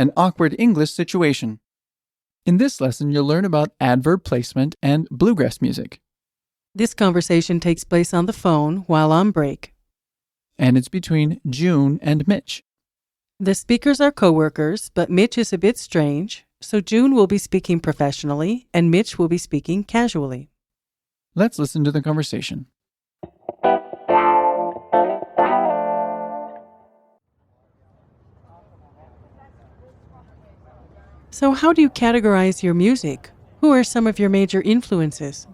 an awkward English situation. In this lesson, you'll learn about adverb placement and bluegrass music. This conversation takes place on the phone while on break. And it's between June and Mitch. The speakers are coworkers, but Mitch is a bit strange, so June will be speaking professionally and Mitch will be speaking casually. Let's listen to the conversation. So how do you categorize your music? Who are some of your major influences?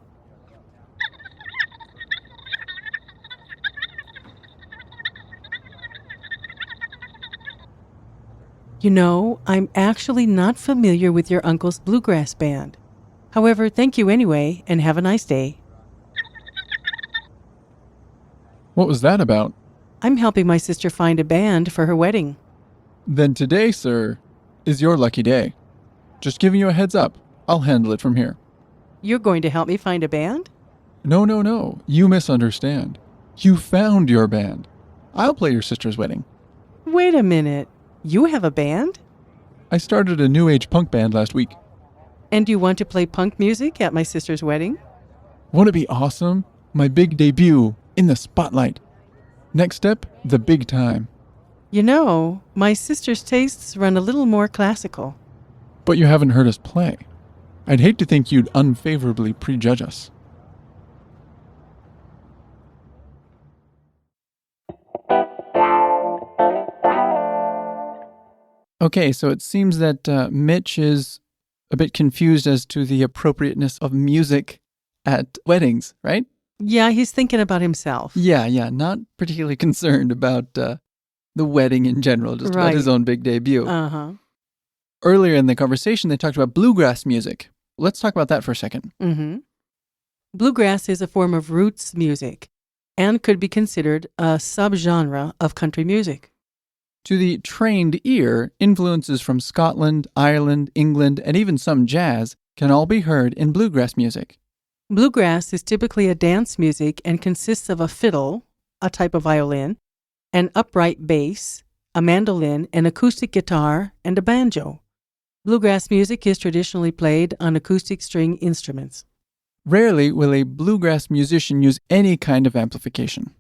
You know, I'm actually not familiar with your uncle's bluegrass band. However, thank you anyway, and have a nice day. What was that about? I'm helping my sister find a band for her wedding. Then today, sir, is your lucky day. Just giving you a heads up. I'll handle it from here. You're going to help me find a band? No. You misunderstand. You found your band. I'll play your sister's wedding. Wait a minute. You have a band? I started a new age punk band last week. And you want to play punk music at my sister's wedding? Won't it be awesome? My big debut in the spotlight. Next step, the big time. You know, my sister's tastes run a little more classical. But you haven't heard us play. I'd hate to think you'd unfavorably prejudge us. Okay, so it seems that Mitch is a bit confused as to the appropriateness of music at weddings, right? Yeah, he's thinking about himself. Yeah, not particularly concerned about the wedding in general, just about his own big debut. Uh-huh. Earlier in the conversation, they talked about bluegrass music. Let's talk about that for a second. Mm-hmm. Bluegrass is a form of roots music and could be considered a subgenre of country music. To the trained ear, influences from Scotland, Ireland, England, and even some jazz can all be heard in bluegrass music. Bluegrass is typically a dance music and consists of a fiddle, a type of violin, an upright bass, a mandolin, an acoustic guitar, and a banjo. Bluegrass music is traditionally played on acoustic string instruments. Rarely will a bluegrass musician use any kind of amplification.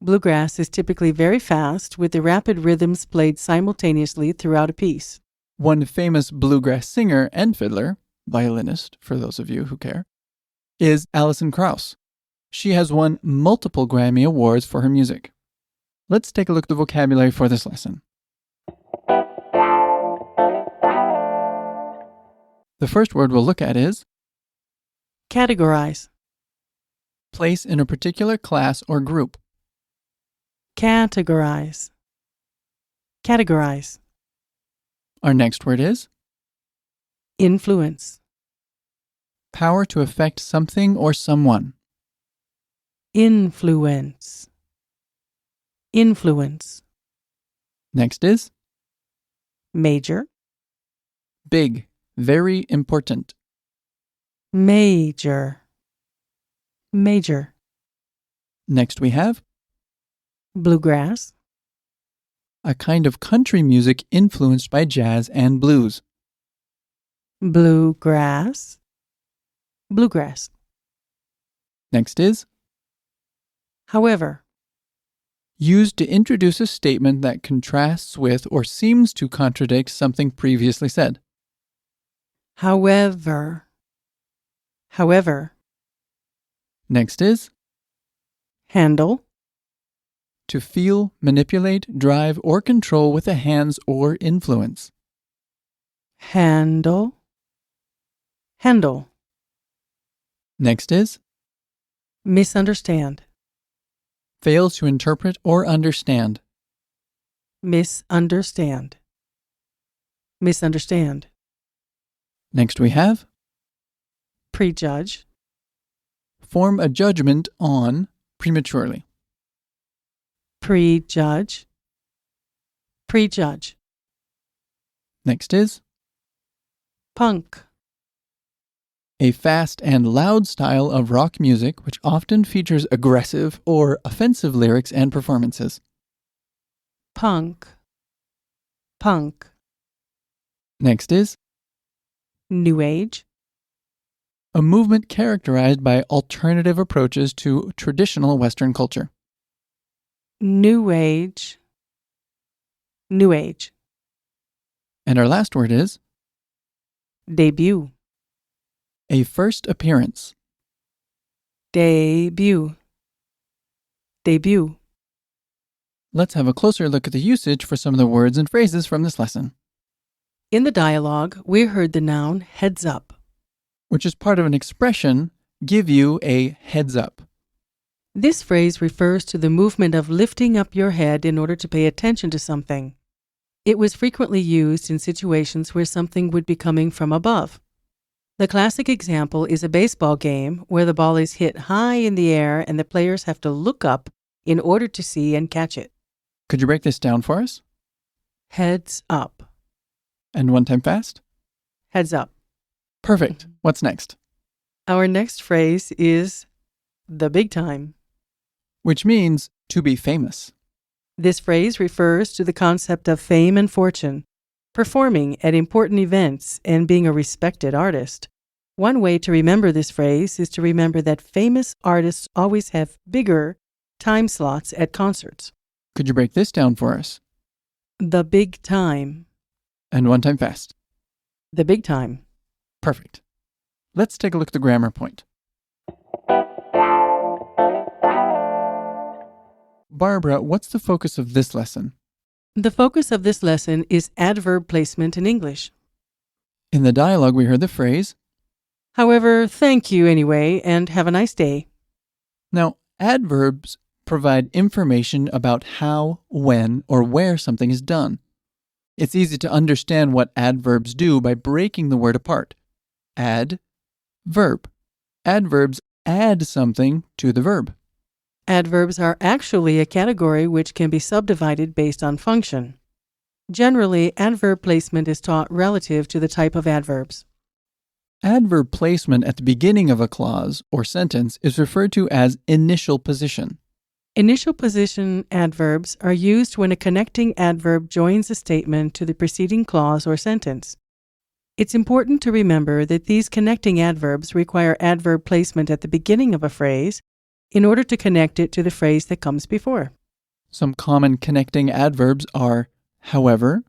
Bluegrass is typically very fast, with the rapid rhythms played simultaneously throughout a piece. One famous bluegrass singer and fiddler, violinist for those of you who care, is Alison Krauss. She has won multiple Grammy Awards for her music. Let's take a look at the vocabulary for this lesson. The first word we'll look at is Categorize. place in a particular class or group. Categorize. Categorize. Our next word is Influence. power to affect something or someone. Influence. Influence. Next is Major. big, very important. Major. Major. Next we have Bluegrass. a kind of country music influenced by jazz and blues. Bluegrass. Bluegrass. Next is However. used to introduce a statement that contrasts with or seems to contradict something previously said. However. However. Next is Handle. to feel, manipulate, drive, or control with the hands or influence. Handle. Handle. Next is Misunderstand. fails to interpret or understand. Misunderstand. Misunderstand. Next we have Prejudge. form a judgment on prematurely. Prejudge. Prejudge. Next is Punk. a fast and loud style of rock music which often features aggressive or offensive lyrics and performances. Punk. Punk. Next is New age. a movement characterized by alternative approaches to traditional Western culture. New age. New age. And our last word is Debut. a first appearance. Debut. Debut. Let's have a closer look at the usage for some of the words and phrases from this lesson, In the dialogue, we heard the noun heads up. which is part of an expression, give you a heads up. This phrase refers to the movement of lifting up your head in order to pay attention to something. It was frequently used in situations where something would be coming from above. The classic example is a baseball game where the ball is hit high in the air and the players have to look up in order to see and catch it. Could you break this down for us? Heads up. And one time fast? Heads up. Perfect. What's next? Our next phrase is the big time. Which means to be famous. This phrase refers to the concept of fame and fortune, performing at important events, and being a respected artist. One way to remember this phrase is to remember that famous artists always have bigger time slots at concerts. Could you break this down for us? The big time. And one time fast. The big time. Perfect. Let's take a look at the grammar point. Barbara, what's the focus of this lesson? The focus of this lesson is adverb placement in English. In the dialogue, we heard the phrase. However, thank you anyway, and have a nice day. Now, adverbs provide information about how, when, or where something is done. It's easy to understand what adverbs do by breaking the word apart. Add, verb. Adverbs add something to the verb. Adverbs are actually a category which can be subdivided based on function. Generally, adverb placement is taught relative to the type of adverbs. Adverb placement at the beginning of a clause or sentence is referred to as initial position. Initial position adverbs are used when a connecting adverb joins a statement to the preceding clause or sentence. It's important to remember that these connecting adverbs require adverb placement at the beginning of a phrase in order to connect it to the phrase that comes before. Some common connecting adverbs are however,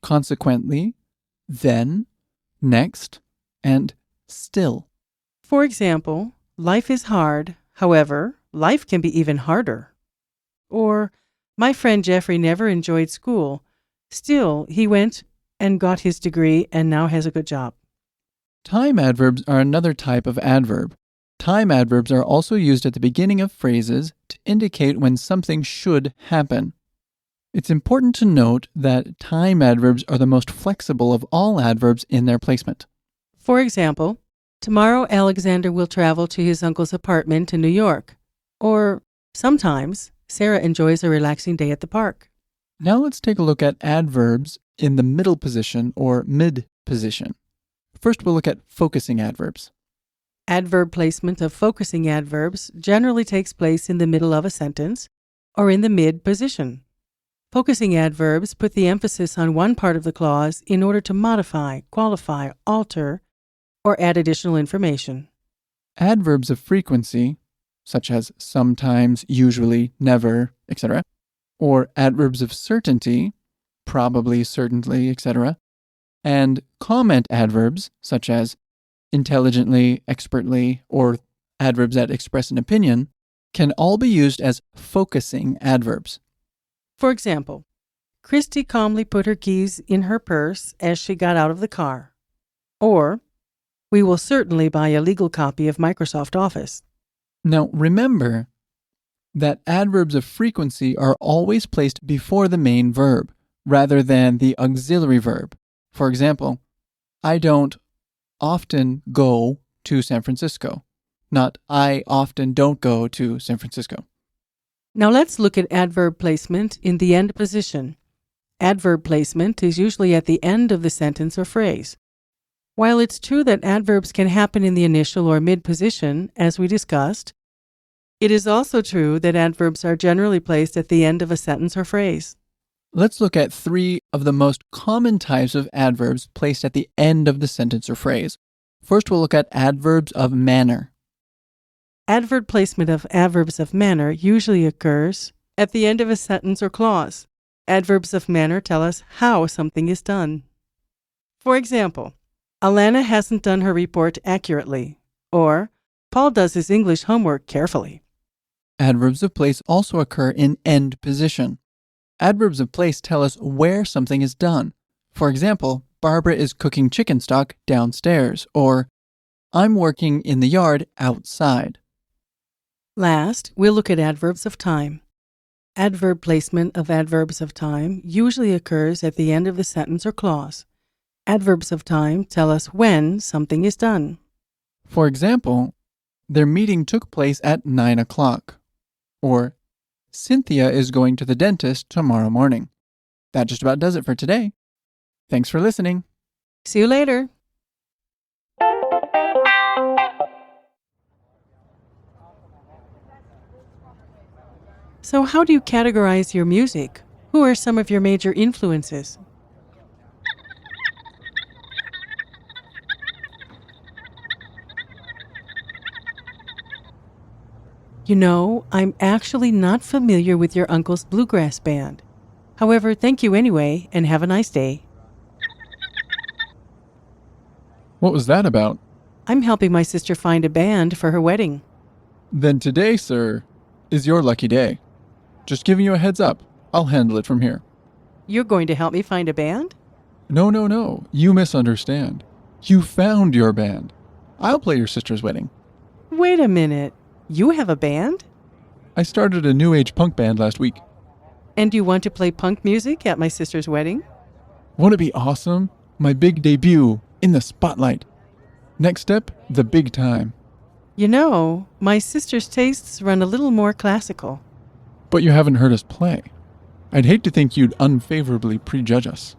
consequently, then, next, and still. For example, life is hard, however, life can be even harder. Or, my friend Jeffrey never enjoyed school, still he went and got his degree and now has a good job. Time adverbs are another type of adverb. Time adverbs are also used at the beginning of phrases to indicate when something should happen. It's important to note that time adverbs are the most flexible of all adverbs in their placement. For example, tomorrow Alexander will travel to his uncle's apartment in New York. Or, sometimes, Sarah enjoys a relaxing day at the park. Now let's take a look at adverbs in the middle position or mid position. First, we'll look at focusing adverbs. Adverb placement of focusing adverbs generally takes place in the middle of a sentence or in the mid position. Focusing adverbs put the emphasis on one part of the clause in order to modify, qualify, alter, or add additional information. Adverbs of frequency, such as sometimes, usually, never, etc., or adverbs of certainty, probably, certainly, etc., and comment adverbs, such as intelligently, expertly, or adverbs that express an opinion, can all be used as focusing adverbs. For example, Christy calmly put her keys in her purse as she got out of the car. Or, we will certainly buy a legal copy of Microsoft Office. Now, remember that adverbs of frequency are always placed before the main verb, rather than the auxiliary verb. For example, I don't often go to San Francisco, not I often don't go to San Francisco. Now let's look at adverb placement in the end position. Adverb placement is usually at the end of the sentence or phrase. While it's true that adverbs can happen in the initial or mid position, as we discussed, it is also true that adverbs are generally placed at the end of a sentence or phrase. Let's look at 3 of the most common types of adverbs placed at the end of the sentence or phrase. First, we'll look at adverbs of manner. Adverb placement of adverbs of manner usually occurs at the end of a sentence or clause. Adverbs of manner tell us how something is done. For example, Alana hasn't done her report accurately, or Paul does his English homework carefully. Adverbs of place also occur in end position. Adverbs of place tell us where something is done. For example, Barbara is cooking chicken stock downstairs, or I'm working in the yard outside. Last, we'll look at adverbs of time. Adverb placement of adverbs of time usually occurs at the end of the sentence or clause. Adverbs of time tell us when something is done. For example, their meeting took place at 9 o'clock, or Cynthia is going to the dentist tomorrow morning. That just about does it for today. Thanks for listening. See you later. So how do you categorize your music? Who are some of your major influences? You know, I'm actually not familiar with your uncle's bluegrass band. However, thank you anyway, and have a nice day. What was that about? I'm helping my sister find a band for her wedding. Then today, sir, is your lucky day. Just giving you a heads up. I'll handle it from here. You're going to help me find a band? No. You misunderstand. You found your band. I'll play your sister's wedding. Wait a minute. You have a band? I started a new age punk band last week. And you want to play punk music at my sister's wedding? Won't it be awesome? My big debut in the spotlight. Next step, the big time. You know, my sister's tastes run a little more classical. But you haven't heard us play. I'd hate to think you'd unfavorably prejudge us.